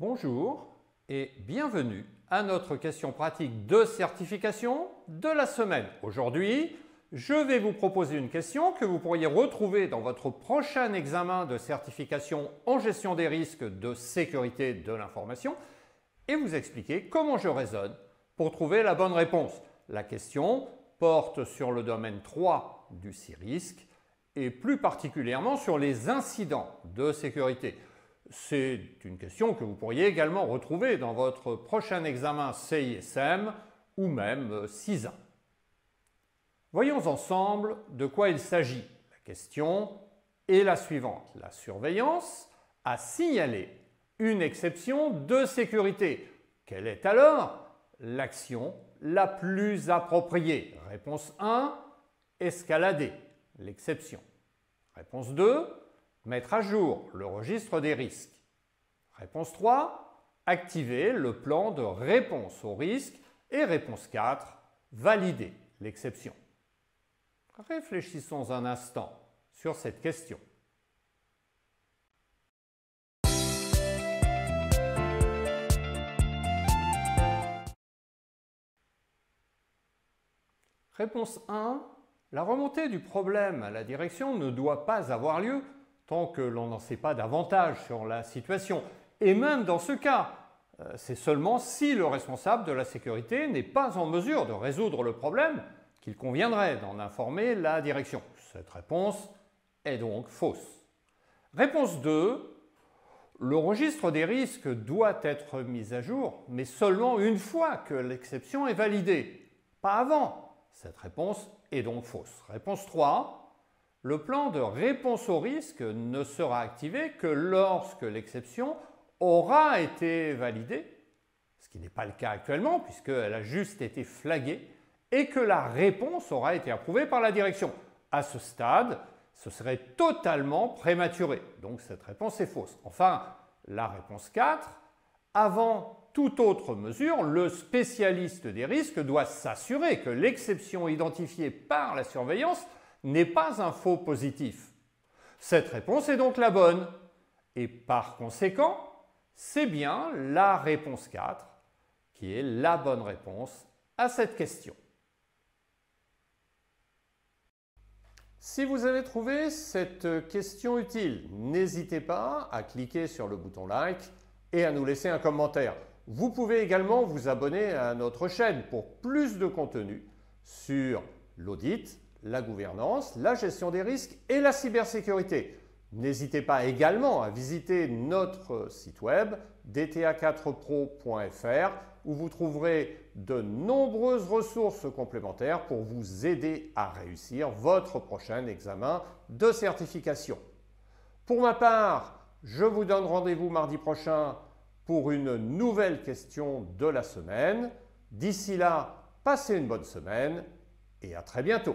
Bonjour et bienvenue à notre question pratique de certification de la semaine. Aujourd'hui, je vais vous proposer une question que vous pourriez retrouver dans votre prochain examen de certification en gestion des risques de sécurité de l'information et vous expliquer comment je raisonne pour trouver la bonne réponse. La question porte sur le domaine 3 du CIRISC et plus particulièrement sur les incidents de sécurité. C'est une question que vous pourriez également retrouver dans votre prochain examen CISM ou même CISA. Voyons ensemble de quoi il s'agit. La question est la suivante. La surveillance a signalé une exception de sécurité. Quelle est alors l'action la plus appropriée? Réponse 1, escalader l'exception. Réponse 2, mettre à jour le registre des risques. Réponse 3, activer le plan de réponse aux risques. Et réponse 4, valider l'exception. Réfléchissons un instant sur cette question. Réponse 1, la remontée du problème à la direction ne doit pas avoir lieu tant que l'on n'en sait pas davantage sur la situation. Et même dans ce cas, c'est seulement si le responsable de la sécurité n'est pas en mesure de résoudre le problème qu'il conviendrait d'en informer la direction. Cette réponse est donc fausse. Réponse 2, le registre des risques doit être mis à jour, mais seulement une fois que l'exception est validée, pas avant. Cette réponse est donc fausse. Réponse 3, le plan de réponse au risque ne sera activé que lorsque l'exception aura été validée, ce qui n'est pas le cas actuellement puisqu'elle a juste été flaguée, et que la réponse aura été approuvée par la direction. À ce stade, ce serait totalement prématuré. Donc cette réponse est fausse. Enfin, la réponse 4, avant toute autre mesure, le spécialiste des risques doit s'assurer que l'exception identifiée par la surveillance n'est pas un faux positif. Cette réponse est donc la bonne. Et par conséquent, c'est bien la réponse 4 qui est la bonne réponse à cette question. Si vous avez trouvé cette question utile, n'hésitez pas à cliquer sur le bouton like et à nous laisser un commentaire. Vous pouvez également vous abonner à notre chaîne pour plus de contenu sur l'audit, la gouvernance, la gestion des risques et la cybersécurité. N'hésitez pas également à visiter notre site web dta4pro.fr où vous trouverez de nombreuses ressources complémentaires pour vous aider à réussir votre prochain examen de certification. Pour ma part, je vous donne rendez-vous mardi prochain pour une nouvelle question de la semaine. D'ici là, passez une bonne semaine et à très bientôt.